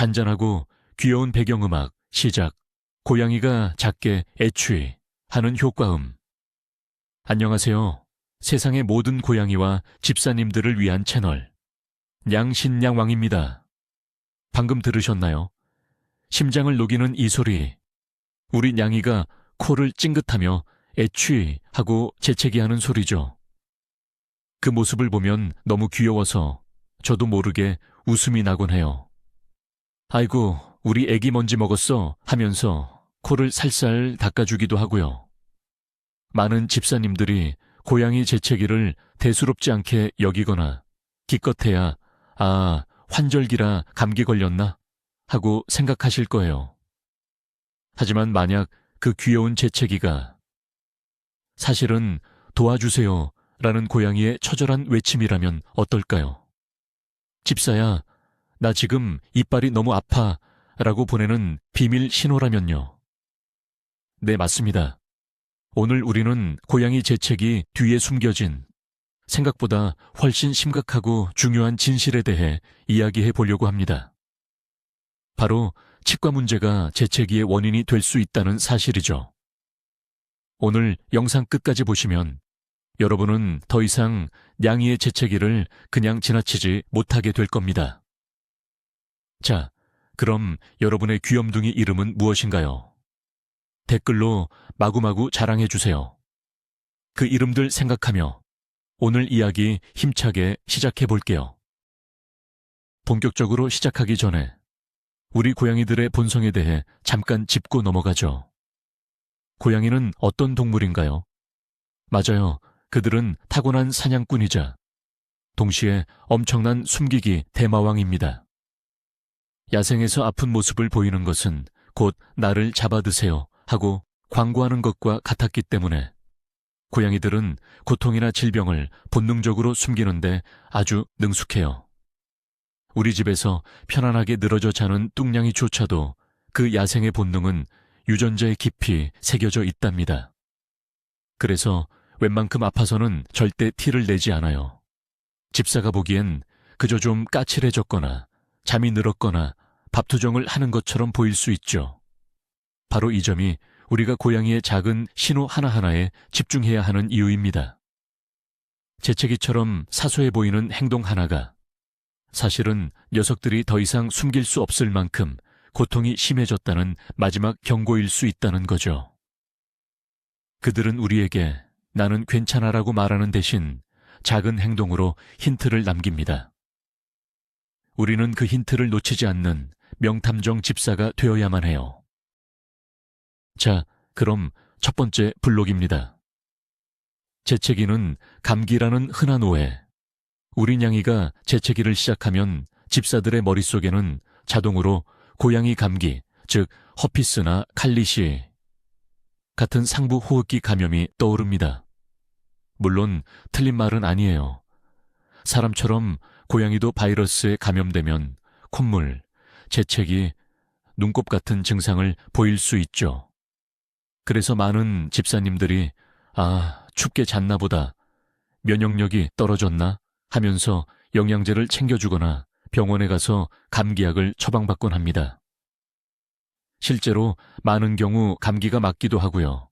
잔잔하고 귀여운 배경음악, 시작, 고양이가 작게 애취 하는 효과음. 안녕하세요. 세상의 모든 고양이와 집사님들을 위한 채널 냥신냥왕입니다. 방금 들으셨나요? 심장을 녹이는 이 소리. 우리 냥이가 코를 찡긋하며 애취 하고 재채기하는 소리죠. 그 모습을 보면 너무 귀여워서 저도 모르게 웃음이 나곤 해요. 아이고, 우리 애기 먼지 먹었어 하면서 코를 살살 닦아주기도 하고요. 많은 집사님들이 고양이 재채기를 대수롭지 않게 여기거나 기껏해야 환절기라 감기 걸렸나 하고 생각하실 거예요. 하지만 만약 그 귀여운 재채기가 사실은 도와주세요 라는 고양이의 처절한 외침이라면 어떨까요? 집사야, 나 지금 이빨이 너무 아파 라고 보내는 비밀 신호라면요. 네, 맞습니다. 오늘 우리는 고양이 재채기 뒤에 숨겨진 생각보다 훨씬 심각하고 중요한 진실에 대해 이야기해 보려고 합니다. 바로 치과 문제가 재채기의 원인이 될 수 있다는 사실이죠. 오늘 영상 끝까지 보시면 여러분은 더 이상 냥이의 재채기를 그냥 지나치지 못하게 될 겁니다. 자, 그럼 여러분의 귀염둥이 이름은 무엇인가요? 댓글로 마구마구 자랑해 주세요. 그 이름들 생각하며 오늘 이야기 힘차게 시작해 볼게요. 본격적으로 시작하기 전에 우리 고양이들의 본성에 대해 잠깐 짚고 넘어가죠. 고양이는 어떤 동물인가요? 맞아요. 그들은 타고난 사냥꾼이자 동시에 엄청난 숨기기 대마왕입니다. 야생에서 아픈 모습을 보이는 것은 곧 나를 잡아드세요 하고 광고하는 것과 같았기 때문에 고양이들은 고통이나 질병을 본능적으로 숨기는데 아주 능숙해요. 우리 집에서 편안하게 늘어져 자는 뚱냥이조차도 그 야생의 본능은 유전자에 깊이 새겨져 있답니다. 그래서 웬만큼 아파서는 절대 티를 내지 않아요. 집사가 보기엔 그저 좀 까칠해졌거나 잠이 늘었거나 밥투정을 하는 것처럼 보일 수 있죠. 바로 이 점이 우리가 고양이의 작은 신호 하나하나에 집중해야 하는 이유입니다. 재채기처럼 사소해 보이는 행동 하나가 사실은 녀석들이 더 이상 숨길 수 없을 만큼 고통이 심해졌다는 마지막 경고일 수 있다는 거죠. 그들은 우리에게 나는 괜찮아라고 말하는 대신 작은 행동으로 힌트를 남깁니다. 우리는 그 힌트를 놓치지 않는 명탐정 집사가 되어야만 해요. 자, 그럼 첫 번째 블록입니다. 재채기는 감기라는 흔한 오해. 우리 냥이가 재채기를 시작하면 집사들의 머릿속에는 자동으로 고양이 감기, 즉 허피스나 칼리시 같은 상부 호흡기 감염이 떠오릅니다. 물론 틀린 말은 아니에요. 사람처럼 고양이도 바이러스에 감염되면 콧물, 재채기, 눈곱 같은 증상을 보일 수 있죠. 그래서 많은 집사님들이 춥게 잤나 보다, 면역력이 떨어졌나 하면서 영양제를 챙겨주거나 병원에 가서 감기약을 처방받곤 합니다. 실제로 많은 경우 감기가 맞기도 하고요.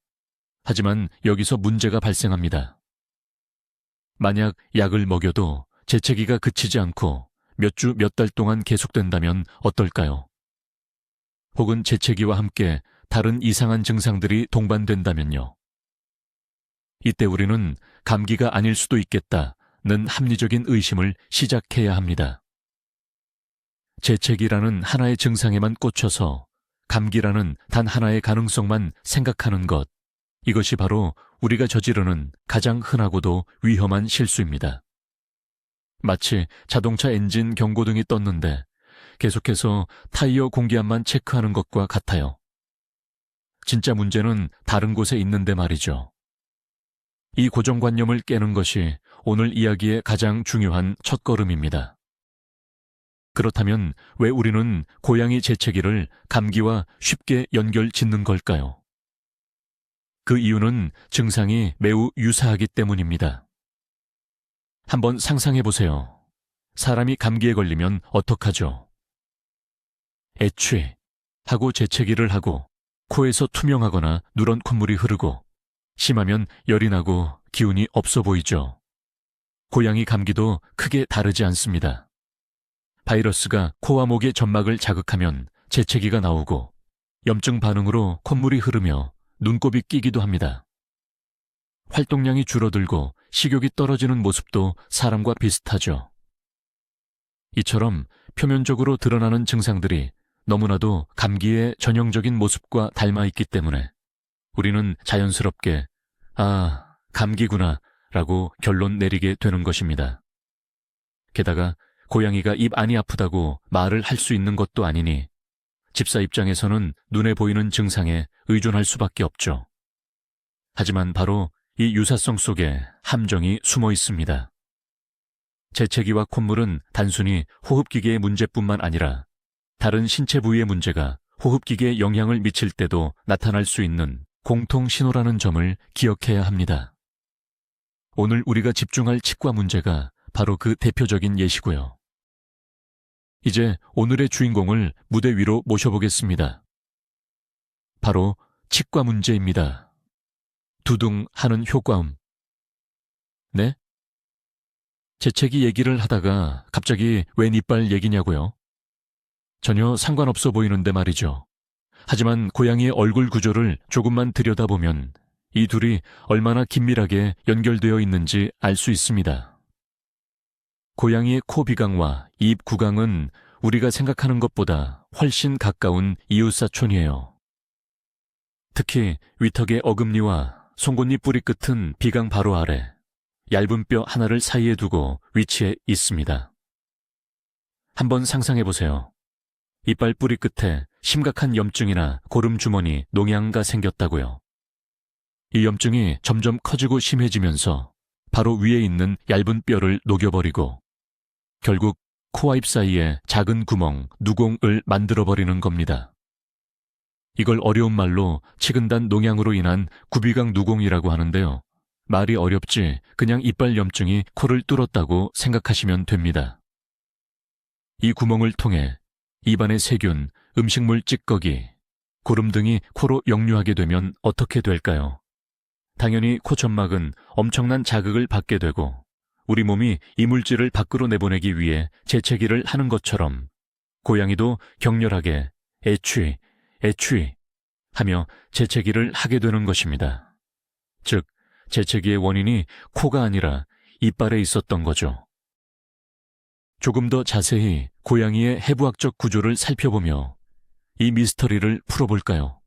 하지만 여기서 문제가 발생합니다. 만약 약을 먹여도 재채기가 그치지 않고 몇 주, 몇 달 동안 계속된다면 어떨까요? 혹은 재채기와 함께 다른 이상한 증상들이 동반된다면요. 이때 우리는 감기가 아닐 수도 있겠다는 합리적인 의심을 시작해야 합니다. 재채기라는 하나의 증상에만 꽂혀서 감기라는 단 하나의 가능성만 생각하는 것, 이것이 바로 우리가 저지르는 가장 흔하고도 위험한 실수입니다. 마치 자동차 엔진 경고등이 떴는데 계속해서 타이어 공기압만 체크하는 것과 같아요. 진짜 문제는 다른 곳에 있는데 말이죠. 이 고정관념을 깨는 것이 오늘 이야기의 가장 중요한 첫걸음입니다. 그렇다면 왜 우리는 고양이 재채기를 감기와 쉽게 연결 짓는 걸까요? 그 이유는 증상이 매우 유사하기 때문입니다. 한번 상상해 보세요. 사람이 감기에 걸리면 어떡하죠? 애취 하고 재채기를 하고 코에서 투명하거나 누런 콧물이 흐르고 심하면 열이 나고 기운이 없어 보이죠. 고양이 감기도 크게 다르지 않습니다. 바이러스가 코와 목의 점막을 자극하면 재채기가 나오고 염증 반응으로 콧물이 흐르며 눈곱이 끼기도 합니다. 활동량이 줄어들고 식욕이 떨어지는 모습도 사람과 비슷하죠. 이처럼 표면적으로 드러나는 증상들이 너무나도 감기의 전형적인 모습과 닮아 있기 때문에 우리는 자연스럽게 아, 감기구나 라고 결론 내리게 되는 것입니다. 게다가 고양이가 입 안이 아프다고 말을 할 수 있는 것도 아니니 집사 입장에서는 눈에 보이는 증상에 의존할 수밖에 없죠. 하지만 바로 이 유사성 속에 함정이 숨어 있습니다. 재채기와 콧물은 단순히 호흡기계의 문제뿐만 아니라 다른 신체 부위의 문제가 호흡기계에 영향을 미칠 때도 나타날 수 있는 공통 신호라는 점을 기억해야 합니다. 오늘 우리가 집중할 치과 문제가 바로 그 대표적인 예시고요. 이제 오늘의 주인공을 무대 위로 모셔보겠습니다. 바로 치과 문제입니다. 두둥 하는 효과음. 네? 재채기 얘기를 하다가 갑자기 웬 이빨 얘기냐고요? 전혀 상관없어 보이는데 말이죠. 하지만 고양이의 얼굴 구조를 조금만 들여다보면 이 둘이 얼마나 긴밀하게 연결되어 있는지 알 수 있습니다. 고양이의 코 비강과 입 구강은 우리가 생각하는 것보다 훨씬 가까운 이웃사촌이에요. 특히 위턱의 어금니와 송곳니 뿌리 끝은 비강 바로 아래, 얇은 뼈 하나를 사이에 두고 위치해 있습니다. 한번 상상해보세요. 이빨 뿌리 끝에 심각한 염증이나 고름주머니, 농양가 생겼다고요. 이 염증이 점점 커지고 심해지면서 바로 위에 있는 얇은 뼈를 녹여버리고 결국 코와 입 사이에 작은 구멍, 누공을 만들어버리는 겁니다. 이걸 어려운 말로 치근단 농양으로 인한 구비강 누공이라고 하는데요. 말이 어렵지 그냥 이빨 염증이 코를 뚫었다고 생각하시면 됩니다. 이 구멍을 통해 입안의 세균, 음식물 찌꺼기, 고름 등이 코로 역류하게 되면 어떻게 될까요? 당연히 코 점막은 엄청난 자극을 받게 되고 우리 몸이 이물질을 밖으로 내보내기 위해 재채기를 하는 것처럼 고양이도 격렬하게 애취, 애취 하며 재채기를 하게 되는 것입니다. 즉, 재채기의 원인이 코가 아니라 이빨에 있었던 거죠. 조금 더 자세히 고양이의 해부학적 구조를 살펴보며 이 미스터리를 풀어볼까요?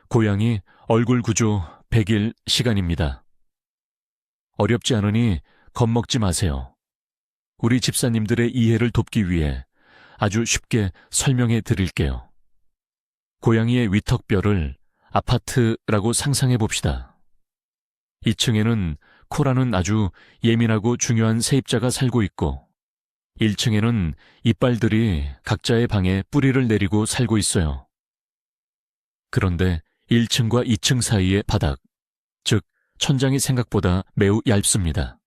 고양이 얼굴 구조 100일 시간입니다. 어렵지 않으니 겁먹지 마세요. 우리 집사님들의 이해를 돕기 위해 아주 쉽게 설명해 드릴게요. 고양이의 위턱뼈를 아파트라고 상상해 봅시다. 2층에는 코라는 아주 예민하고 중요한 세입자가 살고 있고 1층에는 이빨들이 각자의 방에 뿌리를 내리고 살고 있어요. 그런데 1층과 2층 사이의 바닥, 즉 천장이 생각보다 매우 얇습니다.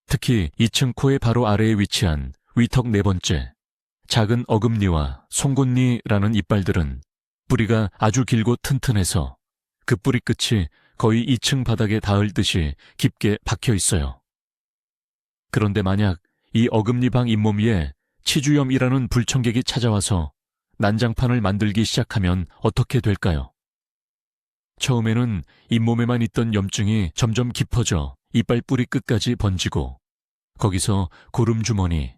특히 2층 코의 바로 아래에 위치한 위턱 네 번째, 작은 어금니와 송곳니라는 이빨들은 뿌리가 아주 길고 튼튼해서 그 뿌리 끝이 거의 2층 바닥에 닿을 듯이 깊게 박혀 있어요. 그런데 만약 이 어금니방 잇몸 위에 치주염이라는 불청객이 찾아와서 난장판을 만들기 시작하면 어떻게 될까요? 처음에는 잇몸에만 있던 염증이 점점 깊어져 이빨 뿌리 끝까지 번지고 거기서 고름주머니,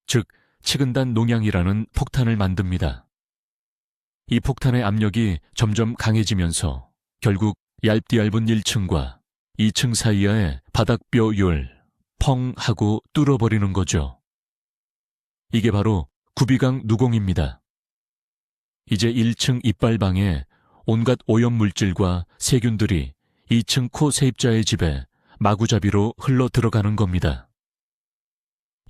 즉 치근단 농양이라는 폭탄을 만듭니다. 이 폭탄의 압력이 점점 강해지면서 결국 얇디 얇은 1층과 2층 사이에 바닥뼈율 펑 하고 뚫어버리는 거죠. 이게 바로 구비강 누공입니다. 이제 1층 이빨방에 온갖 오염물질과 세균들이 2층 코 세입자의 집에 마구잡이로 흘러 들어가는 겁니다.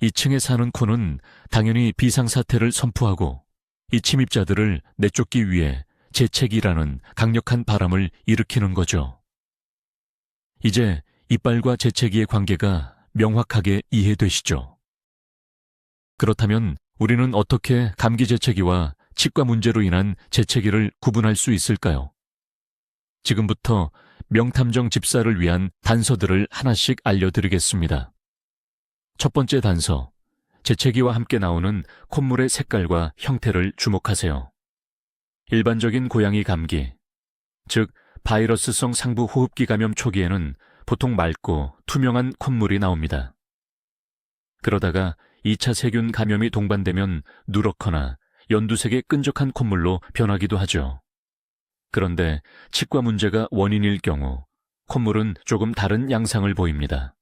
2층에 사는 코는 당연히 비상사태를 선포하고 이 침입자들을 내쫓기 위해 재채기라는 강력한 바람을 일으키는 거죠. 이제 이빨과 재채기의 관계가 명확하게 이해되시죠? 그렇다면 우리는 어떻게 감기 재채기와 치과 문제로 인한 재채기를 구분할 수 있을까요? 지금부터 명탐정 집사를 위한 단서들을 하나씩 알려드리겠습니다. 첫 번째 단서, 재채기와 함께 나오는 콧물의 색깔과 형태를 주목하세요. 일반적인 고양이 감기, 즉 바이러스성 상부 호흡기 감염 초기에는 보통 맑고 투명한 콧물이 나옵니다. 그러다가 2차 세균 감염이 동반되면 누렇거나 연두색의 끈적한 콧물로 변하기도 하죠. 그런데 치과 문제가 원인일 경우 콧물은 조금 다른 양상을 보입니다.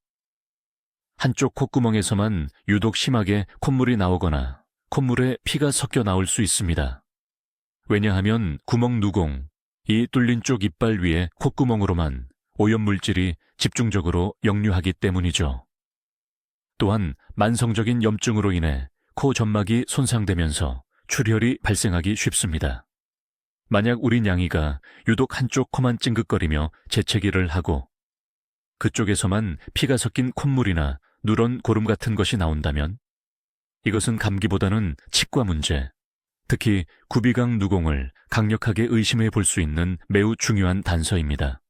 한쪽 콧구멍에서만 유독 심하게 콧물이 나오거나 콧물에 피가 섞여 나올 수 있습니다. 왜냐하면 구멍 누공, 이 뚫린 쪽 이빨 위에 콧구멍으로만 오염물질이 집중적으로 역류하기 때문이죠. 또한 만성적인 염증으로 인해 코 점막이 손상되면서 출혈이 발생하기 쉽습니다. 만약 우리 냥이가 유독 한쪽 코만 찡긋거리며 재채기를 하고 그쪽에서만 피가 섞인 콧물이나 누런 고름 같은 것이 나온다면 이것은 감기보다는 치과 문제, 특히 구비강 누공을 강력하게 의심해 볼 수 있는 매우 중요한 단서입니다.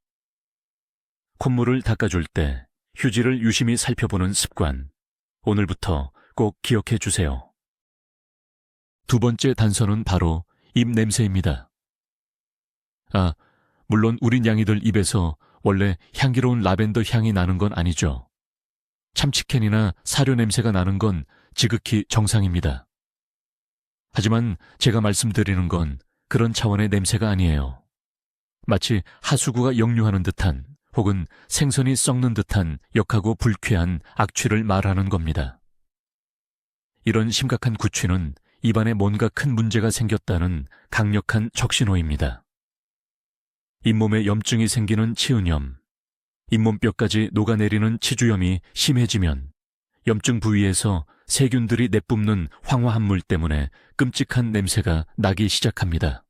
콧물을 닦아줄 때 휴지를 유심히 살펴보는 습관, 오늘부터 꼭 기억해 주세요. 두 번째 단서는 바로 입 냄새입니다. 물론 우리 냥이들 입에서 원래 향기로운 라벤더 향이 나는 건 아니죠. 참치캔이나 사료 냄새가 나는 건 지극히 정상입니다. 하지만 제가 말씀드리는 건 그런 차원의 냄새가 아니에요. 마치 하수구가 역류하는 듯한 혹은 생선이 썩는 듯한 역하고 불쾌한 악취를 말하는 겁니다. 이런 심각한 구취는 입안에 뭔가 큰 문제가 생겼다는 강력한 적신호입니다. 잇몸에 염증이 생기는 치은염, 잇몸뼈까지 녹아내리는 치주염이 심해지면 염증 부위에서 세균들이 내뿜는 황화합물 때문에 끔찍한 냄새가 나기 시작합니다.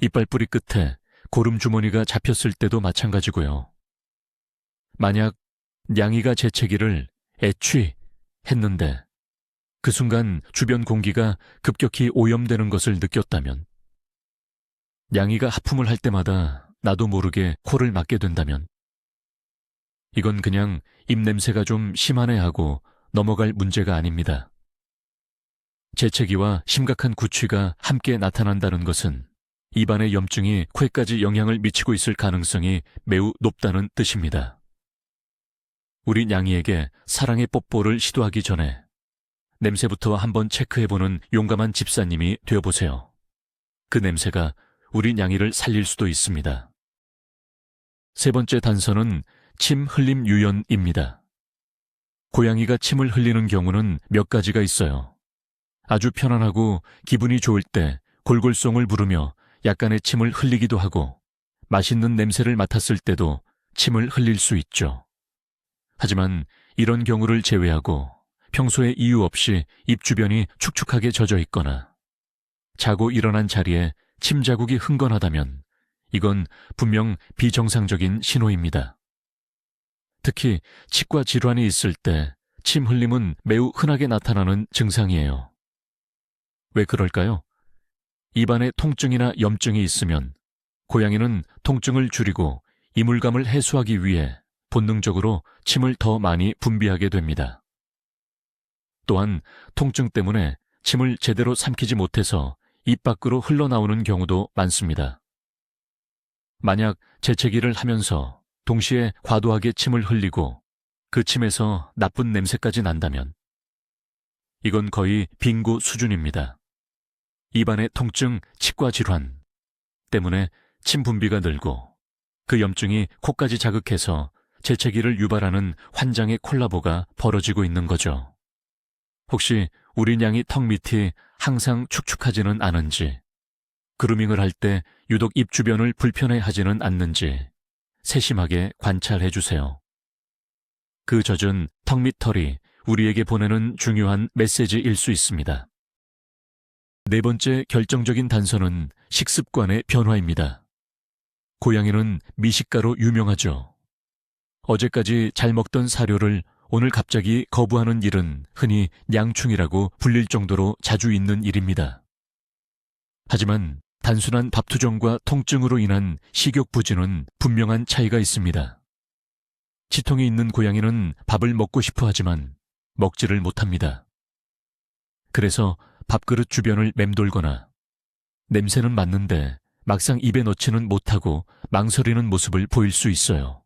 이빨 뿌리 끝에 고름 주머니가 잡혔을 때도 마찬가지고요. 만약 냥이가 재채기를 애취 했는데 그 순간 주변 공기가 급격히 오염되는 것을 느꼈다면, 냥이가 하품을 할 때마다 나도 모르게 코를 막게 된다면 이건 그냥 입냄새가 좀 심하네 하고 넘어갈 문제가 아닙니다. 재채기와 심각한 구취가 함께 나타난다는 것은 입안의 염증이 코에까지 영향을 미치고 있을 가능성이 매우 높다는 뜻입니다. 우리 냥이에게 사랑의 뽀뽀를 시도하기 전에 냄새부터 한번 체크해보는 용감한 집사님이 되어보세요. 그 냄새가 우리 냥이를 살릴 수도 있습니다. 세 번째 단서는 침 흘림 유연입니다. 고양이가 침을 흘리는 경우는 몇 가지가 있어요. 아주 편안하고 기분이 좋을 때 골골송을 부르며 약간의 침을 흘리기도 하고, 맛있는 냄새를 맡았을 때도 침을 흘릴 수 있죠. 하지만 이런 경우를 제외하고 평소에 이유 없이 입 주변이 축축하게 젖어 있거나 자고 일어난 자리에 침 자국이 흥건하다면 이건 분명 비정상적인 신호입니다. 특히 치과 질환이 있을 때 침 흘림은 매우 흔하게 나타나는 증상이에요. 왜 그럴까요? 입안에 통증이나 염증이 있으면 고양이는 통증을 줄이고 이물감을 해소하기 위해 본능적으로 침을 더 많이 분비하게 됩니다. 또한 통증 때문에 침을 제대로 삼키지 못해서 입 밖으로 흘러나오는 경우도 많습니다. 만약 재채기를 하면서 동시에 과도하게 침을 흘리고 그 침에서 나쁜 냄새까지 난다면 이건 거의 빙고 수준입니다. 입안의 통증, 치과 질환 때문에 침 분비가 늘고 그 염증이 코까지 자극해서 재채기를 유발하는 환장의 콜라보가 벌어지고 있는 거죠. 혹시 우리 냥이 턱 밑이 항상 축축하지는 않은지, 그루밍을 할 때 유독 입 주변을 불편해하지는 않는지 세심하게 관찰해 주세요. 그 젖은 턱 밑 털이 우리에게 보내는 중요한 메시지일 수 있습니다. 네 번째 결정적인 단서는 식습관의 변화입니다. 고양이는 미식가로 유명하죠. 어제까지 잘 먹던 사료를 오늘 갑자기 거부하는 일은 흔히 냥충이라고 불릴 정도로 자주 있는 일입니다. 하지만 단순한 밥투정과 통증으로 인한 식욕부진은 분명한 차이가 있습니다. 치통이 있는 고양이는 밥을 먹고 싶어 하지만 먹지를 못합니다. 그래서 밥그릇 주변을 맴돌거나 냄새는 맡는데 막상 입에 넣지는 못하고 망설이는 모습을 보일 수 있어요.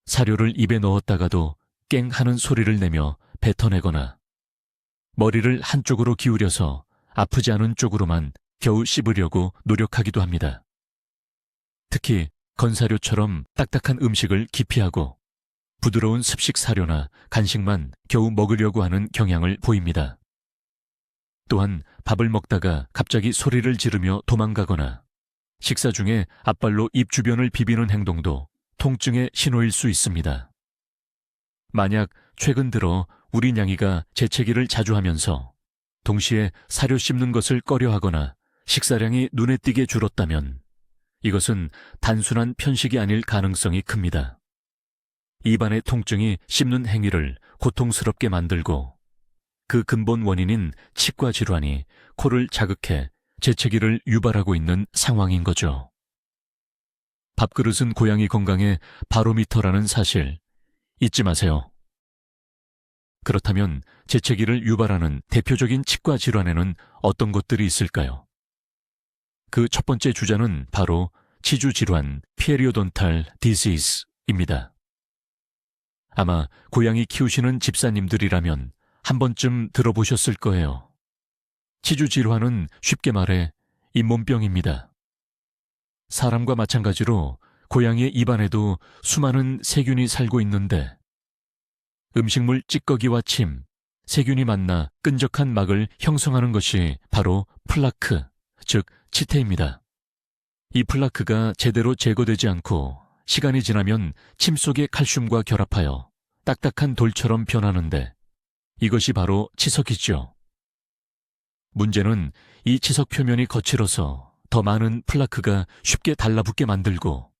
사료를 입에 넣었다가도 깽 하는 소리를 내며 뱉어내거나 머리를 한쪽으로 기울여서 아프지 않은 쪽으로만 겨우 씹으려고 노력하기도 합니다. 특히 건사료처럼 딱딱한 음식을 기피하고 부드러운 습식 사료나 간식만 겨우 먹으려고 하는 경향을 보입니다. 또한 밥을 먹다가 갑자기 소리를 지르며 도망가거나 식사 중에 앞발로 입 주변을 비비는 행동도 통증의 신호일 수 있습니다. 만약 최근 들어 우리 냥이가 재채기를 자주 하면서 동시에 사료 씹는 것을 꺼려하거나 식사량이 눈에 띄게 줄었다면 이것은 단순한 편식이 아닐 가능성이 큽니다. 입안의 통증이 씹는 행위를 고통스럽게 만들고 그 근본 원인인 치과 질환이 코를 자극해 재채기를 유발하고 있는 상황인 거죠. 밥그릇은 고양이 건강의 바로미터라는 사실 잊지 마세요. 그렇다면 재채기를 유발하는 대표적인 치과 질환에는 어떤 것들이 있을까요? 그 첫 번째 주자는 바로 치주 질환 페리오돈탈 디시즈입니다. 아마 고양이 키우시는 집사님들이라면 한 번쯤 들어보셨을 거예요. 치주 질환은 쉽게 말해 잇몸병입니다. 사람과 마찬가지로 고양이의 입안에도 수많은 세균이 살고 있는데 음식물 찌꺼기와 침, 세균이 만나 끈적한 막을 형성하는 것이 바로 플라크, 즉 치태입니다. 이 플라크가 제대로 제거되지 않고 시간이 지나면 침 속의 칼슘과 결합하여 딱딱한 돌처럼 변하는데 이것이 바로 치석이죠. 문제는 이 치석 표면이 거칠어서 더 많은 플라크가 쉽게 달라붙게 만들고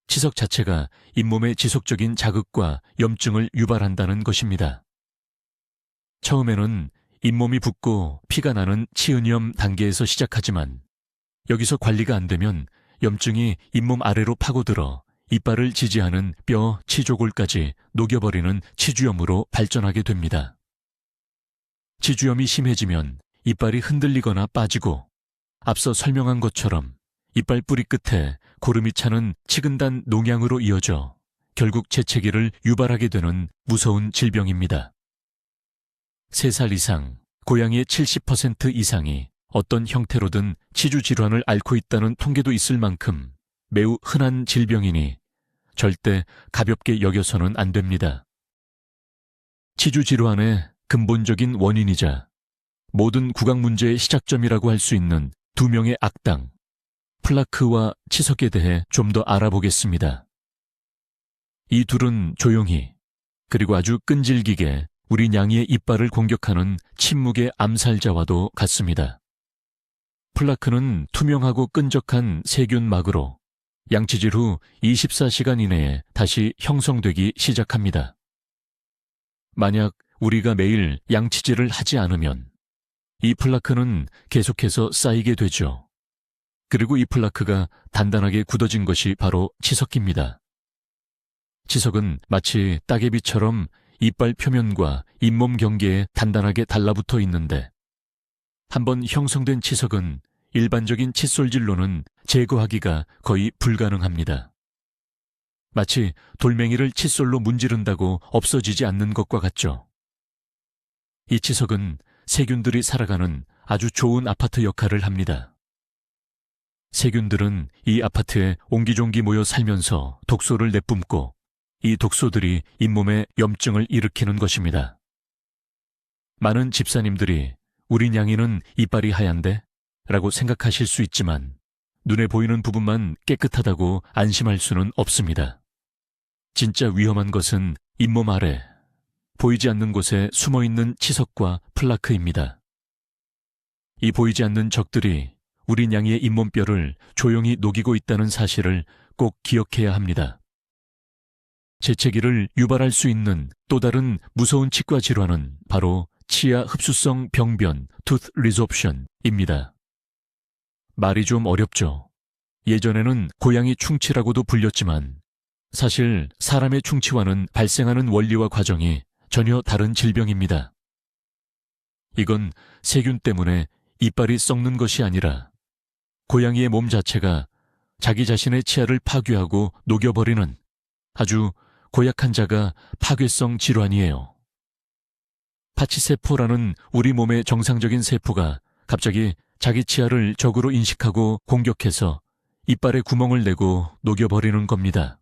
치석 자체가 잇몸의 지속적인 자극과 염증을 유발한다는 것입니다. 처음에는 잇몸이 붓고 피가 나는 치은염 단계에서 시작하지만 여기서 관리가 안 되면 염증이 잇몸 아래로 파고들어 이빨을 지지하는 뼈, 치조골까지 녹여버리는 치주염으로 발전하게 됩니다. 치주염이 심해지면 이빨이 흔들리거나 빠지고 앞서 설명한 것처럼 이빨 뿌리 끝에 고름이 차는 치근단 농양으로 이어져 결국 재채기를 유발하게 되는 무서운 질병입니다. 3살 이상, 고양이의 70% 이상이 어떤 형태로든 치주 질환을 앓고 있다는 통계도 있을 만큼 매우 흔한 질병이니 절대 가볍게 여겨서는 안 됩니다. 치주 질환의 근본적인 원인이자 모든 구강 문제의 시작점이라고 할 수 있는 두 명의 악당, 플라크와 치석에 대해 좀 더 알아보겠습니다. 이 둘은 조용히 그리고 아주 끈질기게 우리 냥이의 이빨을 공격하는 침묵의 암살자와도 같습니다. 플라크는 투명하고 끈적한 세균막으로 양치질 후 24시간 이내에 다시 형성되기 시작합니다. 만약 우리가 매일 양치질을 하지 않으면 이 플라크는 계속해서 쌓이게 되죠. 그리고 이 플라크가 단단하게 굳어진 것이 바로 치석입니다. 치석은 마치 따개비처럼 이빨 표면과 잇몸 경계에 단단하게 달라붙어 있는데 한번 형성된 치석은 일반적인 칫솔질로는 제거하기가 거의 불가능합니다. 마치 돌멩이를 칫솔로 문지른다고 없어지지 않는 것과 같죠. 이 치석은 세균들이 살아가는 아주 좋은 아파트 역할을 합니다. 세균들은 이 아파트에 옹기종기 모여 살면서 독소를 내뿜고 이 독소들이 잇몸에 염증을 일으키는 것입니다. 많은 집사님들이 우리 냥이는 이빨이 하얀데? 라고 생각하실 수 있지만 눈에 보이는 부분만 깨끗하다고 안심할 수는 없습니다. 진짜 위험한 것은 잇몸 아래, 보이지 않는 곳에 숨어있는 치석과 플라크입니다. 이 보이지 않는 적들이 우리 냥이의 잇몸뼈를 조용히 녹이고 있다는 사실을 꼭 기억해야 합니다. 재채기를 유발할 수 있는 또 다른 무서운 치과 질환은 바로 치아 흡수성 병변, tooth resorption입니다. 말이 좀 어렵죠. 예전에는 고양이 충치라고도 불렸지만 사실 사람의 충치와는 발생하는 원리와 과정이 전혀 다른 질병입니다. 이건 세균 때문에 이빨이 썩는 것이 아니라 고양이의 몸 자체가 자기 자신의 치아를 파괴하고 녹여버리는 아주 고약한 자가 파괴성 질환이에요. 파치세포라는 우리 몸의 정상적인 세포가 갑자기 자기 치아를 적으로 인식하고 공격해서 이빨에 구멍을 내고 녹여버리는 겁니다.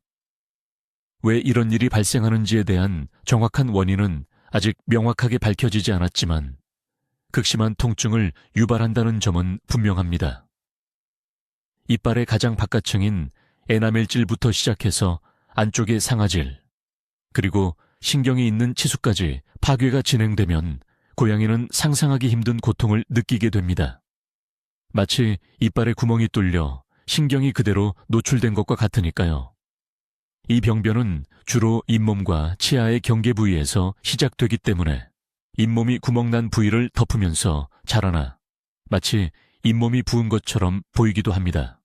왜 이런 일이 발생하는지에 대한 정확한 원인은 아직 명확하게 밝혀지지 않았지만 극심한 통증을 유발한다는 점은 분명합니다. 이빨의 가장 바깥층인 에나멜질부터 시작해서 안쪽의 상아질, 그리고 신경이 있는 치수까지 파괴가 진행되면 고양이는 상상하기 힘든 고통을 느끼게 됩니다. 마치 이빨에 구멍이 뚫려 신경이 그대로 노출된 것과 같으니까요. 이 병변은 주로 잇몸과 치아의 경계 부위에서 시작되기 때문에 잇몸이 구멍난 부위를 덮으면서 자라나 마치 잇몸이 부은 것처럼 보이기도 합니다.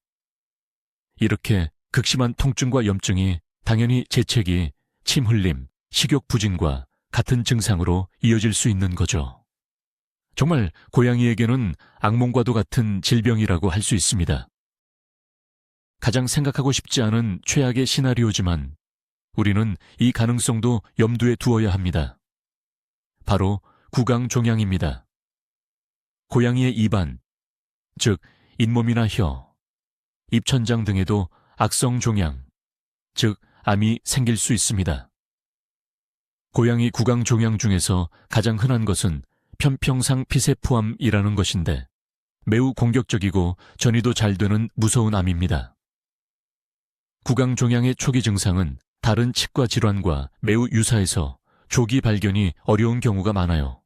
이렇게 극심한 통증과 염증이 당연히 재채기, 침 흘림, 식욕 부진과 같은 증상으로 이어질 수 있는 거죠. 정말 고양이에게는 악몽과도 같은 질병이라고 할 수 있습니다. 가장 생각하고 싶지 않은 최악의 시나리오지만 우리는 이 가능성도 염두에 두어야 합니다. 바로 구강종양입니다. 고양이의 입안, 즉 잇몸이나 혀, 입천장 등에도 악성종양, 즉 암이 생길 수 있습니다. 고양이 구강종양 중에서 가장 흔한 것은 편평상 피세포암이라는 것인데 매우 공격적이고 전이도 잘 되는 무서운 암입니다. 구강종양의 초기 증상은 다른 치과 질환과 매우 유사해서 조기 발견이 어려운 경우가 많아요.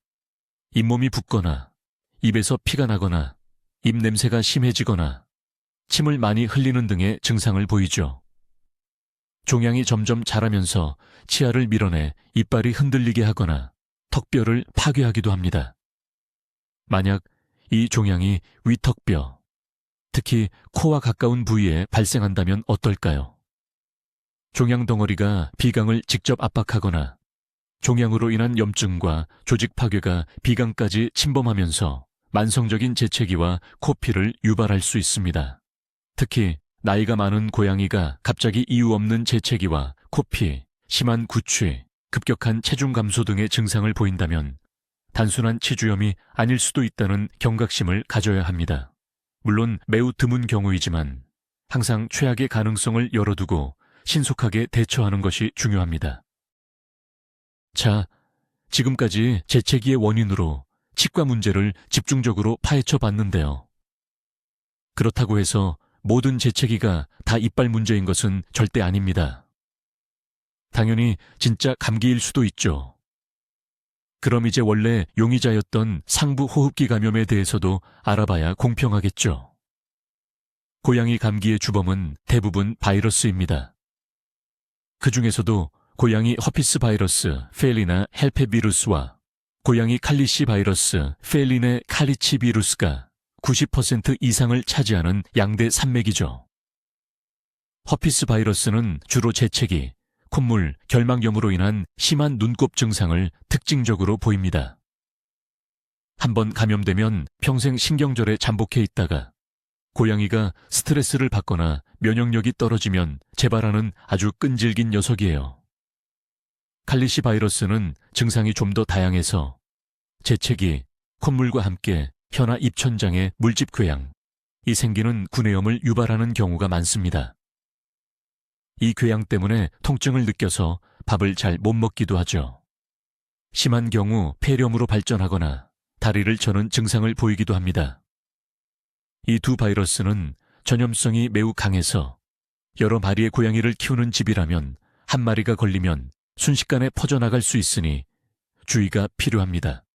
잇몸이 붓거나 입에서 피가 나거나 입 냄새가 심해지거나 침을 많이 흘리는 등의 증상을 보이죠. 종양이 점점 자라면서 치아를 밀어내 이빨이 흔들리게 하거나 턱뼈를 파괴하기도 합니다. 만약 이 종양이 위턱뼈, 특히 코와 가까운 부위에 발생한다면 어떨까요? 종양 덩어리가 비강을 직접 압박하거나 종양으로 인한 염증과 조직 파괴가 비강까지 침범하면서 만성적인 재채기와 코피를 유발할 수 있습니다. 특히 나이가 많은 고양이가 갑자기 이유 없는 재채기와 코피, 심한 구취, 급격한 체중 감소 등의 증상을 보인다면 단순한 치주염이 아닐 수도 있다는 경각심을 가져야 합니다. 물론 매우 드문 경우이지만 항상 최악의 가능성을 열어두고 신속하게 대처하는 것이 중요합니다. 자, 지금까지 재채기의 원인으로 치과 문제를 집중적으로 파헤쳐 봤는데요. 그렇다고 해서 모든 재채기가 다 이빨 문제인 것은 절대 아닙니다. 당연히 진짜 감기일 수도 있죠. 그럼 이제 원래 용의자였던 상부 호흡기 감염에 대해서도 알아봐야 공평하겠죠. 고양이 감기의 주범은 대부분 바이러스입니다. 그 중에서도 고양이 허피스 바이러스, 페리나 헬페비루스와 고양이 칼리시 바이러스, 페리네 칼리치비루스가 90% 이상을 차지하는 양대 산맥이죠. 허피스 바이러스는 주로 재채기, 콧물, 결막염으로 인한 심한 눈곱 증상을 특징적으로 보입니다. 한번 감염되면 평생 신경절에 잠복해 있다가 고양이가 스트레스를 받거나 면역력이 떨어지면 재발하는 아주 끈질긴 녀석이에요. 칼리시 바이러스는 증상이 좀 더 다양해서 재채기, 콧물과 함께 혀나 입천장에 물집 궤양이 생기는 구내염을 유발하는 경우가 많습니다. 이 궤양 때문에 통증을 느껴서 밥을 잘 못 먹기도 하죠. 심한 경우 폐렴으로 발전하거나 다리를 저는 증상을 보이기도 합니다. 이 두 바이러스는 전염성이 매우 강해서 여러 마리의 고양이를 키우는 집이라면 한 마리가 걸리면 순식간에 퍼져나갈 수 있으니 주의가 필요합니다.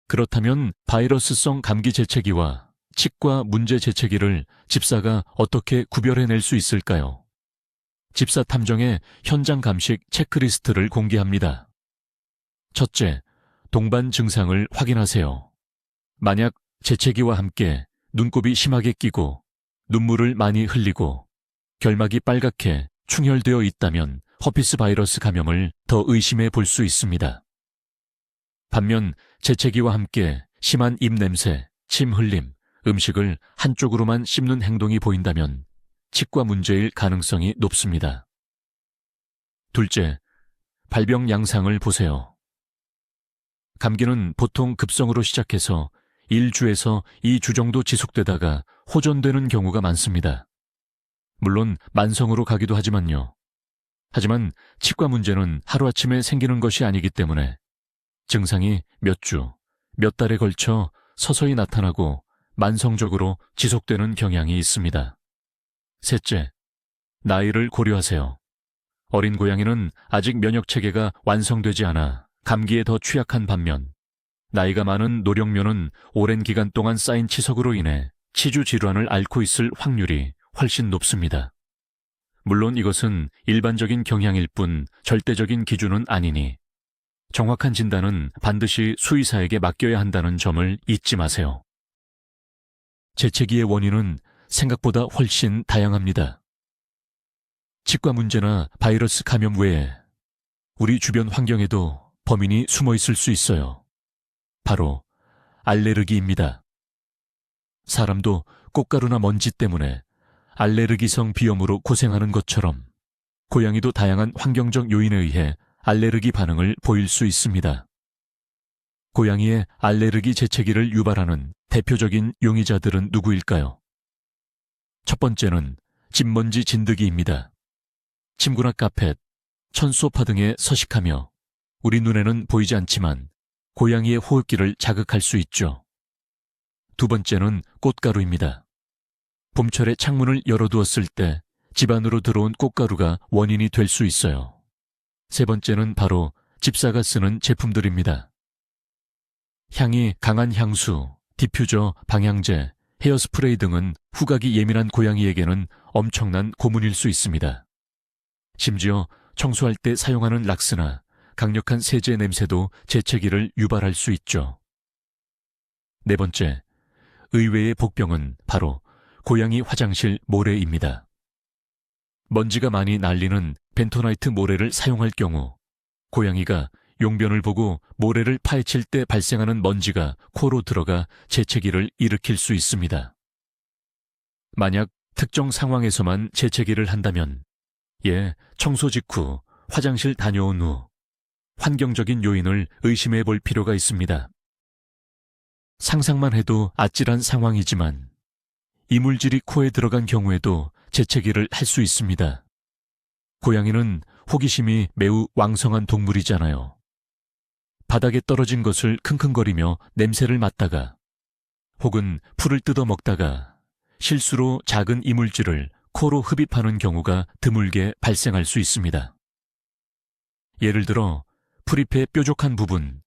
그렇다면 바이러스성 감기 재채기와 치과 문제 재채기를 집사가 어떻게 구별해낼 수 있을까요? 집사 탐정의 현장 감식 체크리스트를 공개합니다. 첫째, 동반 증상을 확인하세요. 만약 재채기와 함께 눈곱이 심하게 끼고 눈물을 많이 흘리고 결막이 빨갛게 충혈되어 있다면 허피스 바이러스 감염을 더 의심해 볼 수 있습니다. 반면 재채기와 함께 심한 입냄새, 침 흘림, 음식을 한쪽으로만 씹는 행동이 보인다면 치과 문제일 가능성이 높습니다. 둘째, 발병 양상을 보세요. 감기는 보통 급성으로 시작해서 1주에서 2주 정도 지속되다가 호전되는 경우가 많습니다. 물론 만성으로 가기도 하지만요. 하지만 치과 문제는 하루아침에 생기는 것이 아니기 때문에 증상이 몇 주, 몇 달에 걸쳐 서서히 나타나고 만성적으로 지속되는 경향이 있습니다. 셋째, 나이를 고려하세요. 어린 고양이는 아직 면역체계가 완성되지 않아 감기에 더 취약한 반면 나이가 많은 노령묘는 오랜 기간 동안 쌓인 치석으로 인해 치주 질환을 앓고 있을 확률이 훨씬 높습니다. 물론 이것은 일반적인 경향일 뿐 절대적인 기준은 아니니 정확한 진단은 반드시 수의사에게 맡겨야 한다는 점을 잊지 마세요. 재채기의 원인은 생각보다 훨씬 다양합니다. 치과 문제나 바이러스 감염 외에 우리 주변 환경에도 범인이 숨어 있을 수 있어요. 바로 알레르기입니다. 사람도 꽃가루나 먼지 때문에 알레르기성 비염으로 고생하는 것처럼 고양이도 다양한 환경적 요인에 의해 알레르기 반응을 보일 수 있습니다. 고양이의 알레르기 재채기를 유발하는 대표적인 용의자들은 누구일까요? 첫 번째는 집먼지 진드기입니다. 침구나 카펫, 천 소파 등에 서식하며 우리 눈에는 보이지 않지만 고양이의 호흡기를 자극할 수 있죠. 두 번째는 꽃가루입니다. 봄철에 창문을 열어두었을 때 집 안으로 들어온 꽃가루가 원인이 될 수 있어요. 세 번째는 바로 집사가 쓰는 제품들입니다. 향이 강한 향수, 디퓨저, 방향제, 헤어스프레이 등은 후각이 예민한 고양이에게는 엄청난 고문일 수 있습니다. 심지어 청소할 때 사용하는 락스나 강력한 세제 냄새도 재채기를 유발할 수 있죠. 네 번째, 의외의 복병은 바로 고양이 화장실 모래입니다. 먼지가 많이 날리는 벤토나이트 모래를 사용할 경우 고양이가 용변을 보고 모래를 파헤칠 때 발생하는 먼지가 코로 들어가 재채기를 일으킬 수 있습니다. 만약 특정 상황에서만 재채기를 한다면 청소 직후 화장실 다녀온 후 환경적인 요인을 의심해 볼 필요가 있습니다. 상상만 해도 아찔한 상황이지만 이물질이 코에 들어간 경우에도 재채기를 할 수 있습니다. 고양이는 호기심이 매우 왕성한 동물이잖아요. 바닥에 떨어진 것을 킁킁거리며 냄새를 맡다가 혹은 풀을 뜯어 먹다가 실수로 작은 이물질을 코로 흡입하는 경우가 드물게 발생할 수 있습니다. 예를 들어 풀잎의 뾰족한 부분,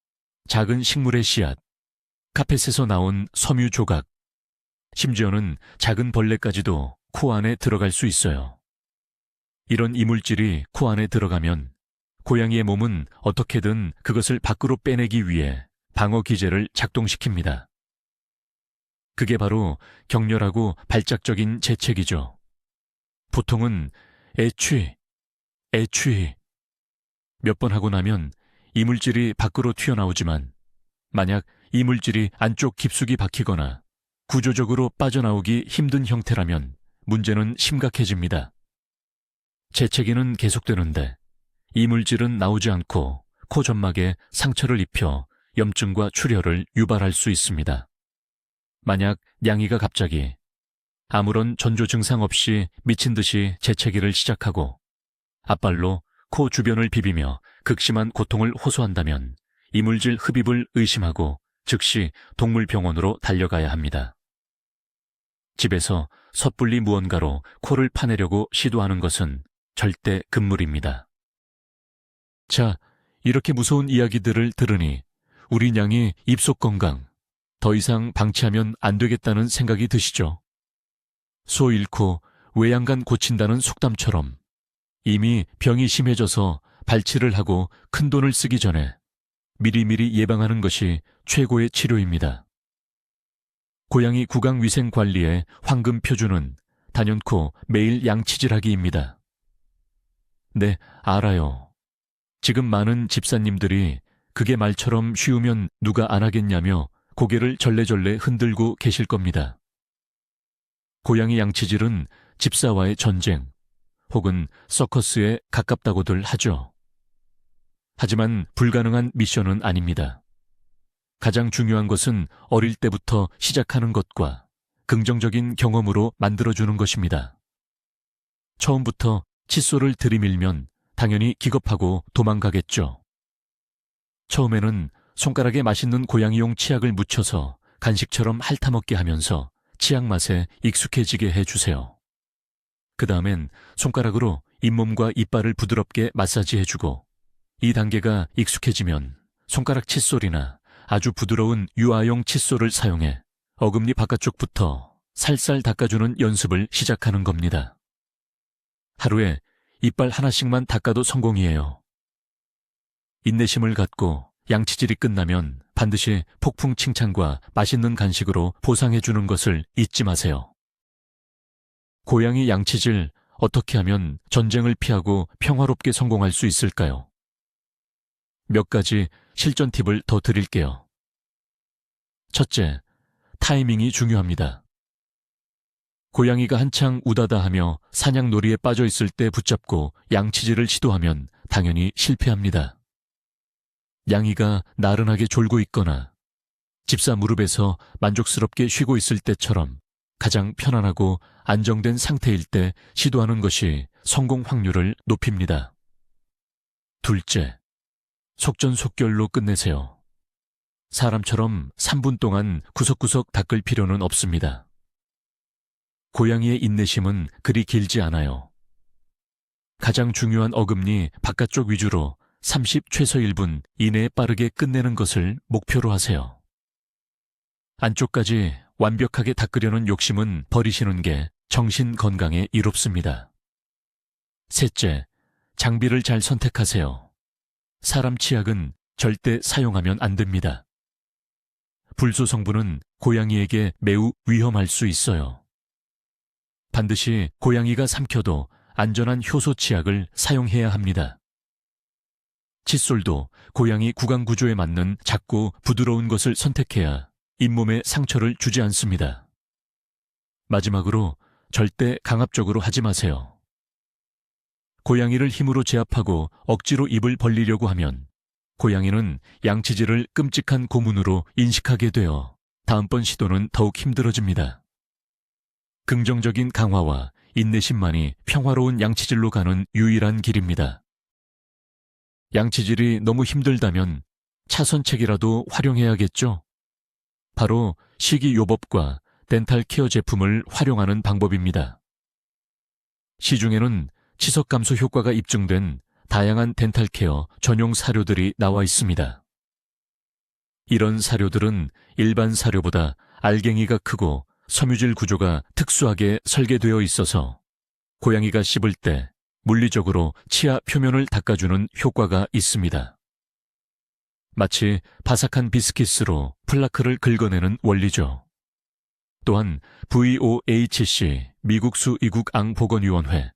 작은 식물의 씨앗, 카펫에서 나온 섬유 조각, 심지어는 작은 벌레까지도 코 안에 들어갈 수 있어요. 이런 이물질이 코 안에 들어가면 고양이의 몸은 어떻게든 그것을 밖으로 빼내기 위해 방어 기제를 작동시킵니다. 그게 바로 격렬하고 발작적인 재채기죠. 보통은 애취 몇 번 하고 나면 이물질이 밖으로 튀어나오지만 만약 이물질이 안쪽 깊숙이 박히거나 구조적으로 빠져나오기 힘든 형태라면 문제는 심각해집니다. 재채기는 계속되는데 이물질은 나오지 않고 코 점막에 상처를 입혀 염증과 출혈을 유발할 수 있습니다. 만약 냥이가 갑자기 아무런 전조 증상 없이 미친 듯이 재채기를 시작하고 앞발로 코 주변을 비비며 극심한 고통을 호소한다면 이물질 흡입을 의심하고 즉시 동물병원으로 달려가야 합니다. 집에서 섣불리 무언가로 코를 파내려고 시도하는 것은 절대 금물입니다. 자, 이렇게 무서운 이야기들을 들으니 우리 냥이 입속 건강 더 이상 방치하면 안 되겠다는 생각이 드시죠? 소 잃고 외양간 고친다는 속담처럼 이미 병이 심해져서 발치를 하고 큰돈을 쓰기 전에 미리미리 예방하는 것이 최고의 치료입니다. 고양이 구강위생관리의 황금 표준은 단연코 매일 양치질하기입니다. 네, 알아요. 지금 많은 집사님들이 그게 말처럼 쉬우면 누가 안 하겠냐며 고개를 절레절레 흔들고 계실 겁니다. 고양이 양치질은 집사와의 전쟁 혹은 서커스에 가깝다고들 하죠. 하지만 불가능한 미션은 아닙니다. 가장 중요한 것은 어릴 때부터 시작하는 것과 긍정적인 경험으로 만들어주는 것입니다. 처음부터 칫솔을 들이밀면 당연히 기겁하고 도망가겠죠. 처음에는 손가락에 맛있는 고양이용 치약을 묻혀서 간식처럼 핥아먹게 하면서 치약 맛에 익숙해지게 해주세요. 그 다음엔 손가락으로 잇몸과 이빨을 부드럽게 마사지해주고 이 단계가 익숙해지면 손가락 칫솔이나 아주 부드러운 유아용 칫솔을 사용해 어금니 바깥쪽부터 살살 닦아주는 연습을 시작하는 겁니다. 하루에 이빨 하나씩만 닦아도 성공이에요. 인내심을 갖고 양치질이 끝나면 반드시 폭풍 칭찬과 맛있는 간식으로 보상해주는 것을 잊지 마세요. 고양이 양치질 어떻게 하면 전쟁을 피하고 평화롭게 성공할 수 있을까요? 몇 가지 실전 팁을 더 드릴게요. 첫째, 타이밍이 중요합니다. 고양이가 한창 우다다 하며 사냥놀이에 빠져 있을 때 붙잡고 양치질을 시도하면 당연히 실패합니다. 양이가 나른하게 졸고 있거나 집사 무릎에서 만족스럽게 쉬고 있을 때처럼 가장 편안하고 안정된 상태일 때 시도하는 것이 성공 확률을 높입니다. 둘째, 속전속결로 끝내세요. 사람처럼 3분 동안 구석구석 닦을 필요는 없습니다. 고양이의 인내심은 그리 길지 않아요. 가장 중요한 어금니 바깥쪽 위주로 30 최소 1분 이내에 빠르게 끝내는 것을 목표로 하세요. 안쪽까지 완벽하게 닦으려는 욕심은 버리시는 게 정신 건강에 이롭습니다. 셋째, 장비를 잘 선택하세요. 사람 치약은 절대 사용하면 안 됩니다. 불소 성분은 고양이에게 매우 위험할 수 있어요. 반드시 고양이가 삼켜도 안전한 효소 치약을 사용해야 합니다. 칫솔도 고양이 구강 구조에 맞는 작고 부드러운 것을 선택해야 잇몸에 상처를 주지 않습니다. 마지막으로 절대 강압적으로 하지 마세요. 고양이를 힘으로 제압하고 억지로 입을 벌리려고 하면 고양이는 양치질을 끔찍한 고문으로 인식하게 되어 다음번 시도는 더욱 힘들어집니다. 긍정적인 강화와 인내심만이 평화로운 양치질로 가는 유일한 길입니다. 양치질이 너무 힘들다면 차선책이라도 활용해야겠죠? 바로 식이요법과 덴탈 케어 제품을 활용하는 방법입니다. 시중에는 치석 감소 효과가 입증된 다양한 덴탈 케어 전용 사료들이 나와 있습니다. 이런 사료들은 일반 사료보다 알갱이가 크고 섬유질 구조가 특수하게 설계되어 있어서 고양이가 씹을 때 물리적으로 치아 표면을 닦아주는 효과가 있습니다. 마치 바삭한 비스킷으로 플라크를 긁어내는 원리죠. 또한 VOHC 미국 수의국앙보건위원회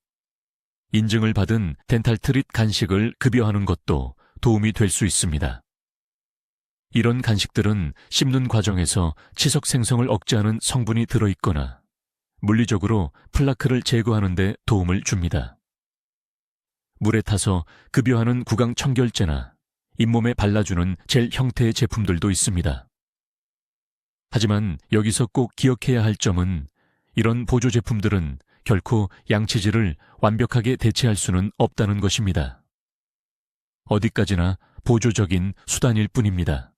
인증을 받은 덴탈 트릿 간식을 급여하는 것도 도움이 될 수 있습니다. 이런 간식들은 씹는 과정에서 치석 생성을 억제하는 성분이 들어있거나 물리적으로 플라크를 제거하는 데 도움을 줍니다. 물에 타서 급여하는 구강 청결제나 잇몸에 발라주는 젤 형태의 제품들도 있습니다. 하지만 여기서 꼭 기억해야 할 점은 이런 보조 제품들은 결코 양치질을 완벽하게 대체할 수는 없다는 것입니다. 어디까지나 보조적인 수단일 뿐입니다.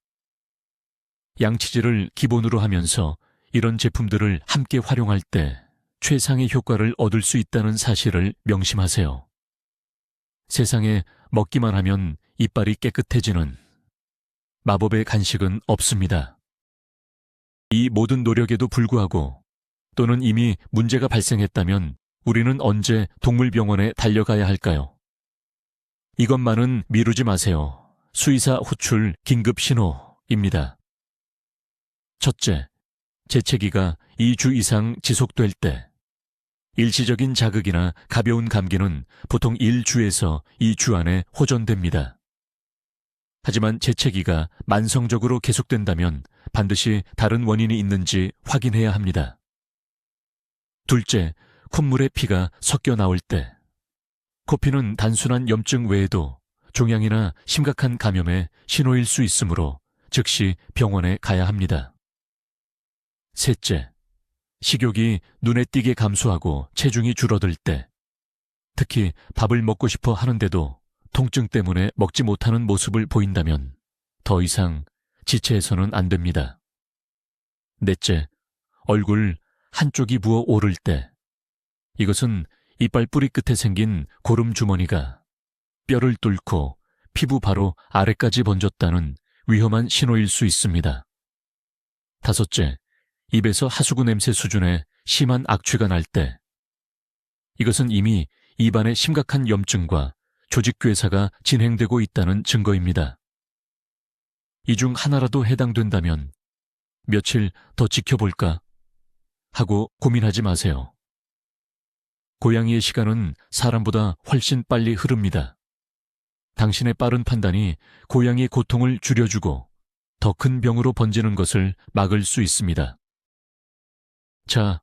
양치질을 기본으로 하면서 이런 제품들을 함께 활용할 때 최상의 효과를 얻을 수 있다는 사실을 명심하세요. 세상에 먹기만 하면 이빨이 깨끗해지는 마법의 간식은 없습니다. 이 모든 노력에도 불구하고 또는 이미 문제가 발생했다면 우리는 언제 동물병원에 달려가야 할까요? 이것만은 미루지 마세요. 수의사 호출 긴급 신호입니다. 첫째, 재채기가 2주 이상 지속될 때. 일시적인 자극이나 가벼운 감기는 보통 1주에서 2주 안에 호전됩니다. 하지만 재채기가 만성적으로 계속된다면 반드시 다른 원인이 있는지 확인해야 합니다. 둘째, 콧물에 피가 섞여 나올 때. 코피는 단순한 염증 외에도 종양이나 심각한 감염의 신호일 수 있으므로 즉시 병원에 가야 합니다. 셋째, 식욕이 눈에 띄게 감소하고 체중이 줄어들 때, 특히 밥을 먹고 싶어 하는데도 통증 때문에 먹지 못하는 모습을 보인다면 더 이상 지체해서는 안 됩니다. 넷째, 얼굴 한쪽이 부어 오를 때. 이것은 이빨 뿌리 끝에 생긴 고름 주머니가 뼈를 뚫고 피부 바로 아래까지 번졌다는 위험한 신호일 수 있습니다. 다섯째, 입에서 하수구 냄새 수준의 심한 악취가 날 때. 이것은 이미 입안에 심각한 염증과 조직괴사가 진행되고 있다는 증거입니다. 이 중 하나라도 해당된다면 며칠 더 지켜볼까 하고 고민하지 마세요. 고양이의 시간은 사람보다 훨씬 빨리 흐릅니다. 당신의 빠른 판단이 고양이의 고통을 줄여주고 더 큰 병으로 번지는 것을 막을 수 있습니다. 자,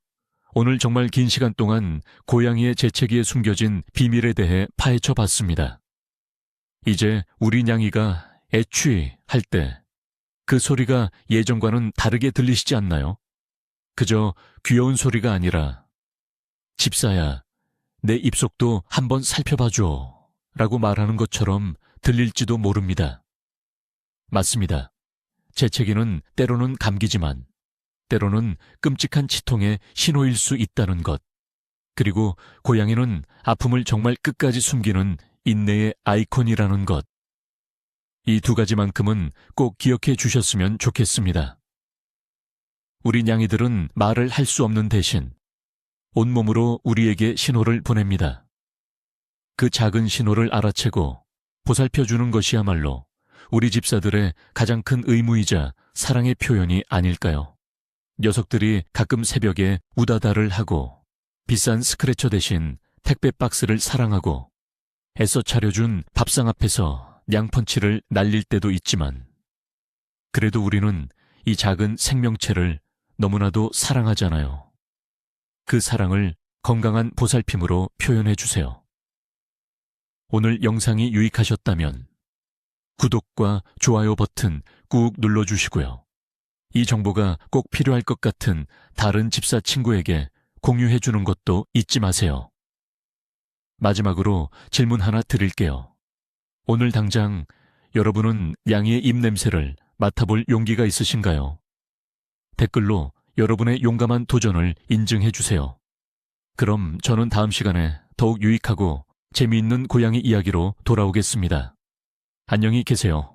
오늘 정말 긴 시간 동안 고양이의 재채기에 숨겨진 비밀에 대해 파헤쳐 봤습니다. 이제 우리 냥이가 애취할 때 그 소리가 예전과는 다르게 들리시지 않나요? 그저 귀여운 소리가 아니라 집사야, 내 입속도 한번 살펴봐줘 라고 말하는 것처럼 들릴지도 모릅니다. 맞습니다. 재채기는 때로는 감기지만 때로는 끔찍한 치통의 신호일 수 있다는 것. 그리고 고양이는 아픔을 정말 끝까지 숨기는 인내의 아이콘이라는 것. 이 두 가지만큼은 꼭 기억해 주셨으면 좋겠습니다. 우리 냥이들은 말을 할 수 없는 대신 온몸으로 우리에게 신호를 보냅니다. 그 작은 신호를 알아채고 보살펴주는 것이야말로 우리 집사들의 가장 큰 의무이자 사랑의 표현이 아닐까요? 녀석들이 가끔 새벽에 우다다를 하고 비싼 스크래처 대신 택배 박스를 사랑하고 애써 차려준 밥상 앞에서 냥펀치를 날릴 때도 있지만 그래도 우리는 이 작은 생명체를 너무나도 사랑하잖아요. 그 사랑을 건강한 보살핌으로 표현해 주세요. 오늘 영상이 유익하셨다면 구독과 좋아요 버튼 꾹 눌러주시고요. 이 정보가 꼭 필요할 것 같은 다른 집사 친구에게 공유해 주는 것도 잊지 마세요. 마지막으로 질문 하나 드릴게요. 오늘 당장 여러분은 냥이의 입냄새를 맡아볼 용기가 있으신가요? 댓글로 여러분의 용감한 도전을 인증해 주세요. 그럼 저는 다음 시간에 더욱 유익하고 재미있는 고양이 이야기로 돌아오겠습니다. 안녕히 계세요.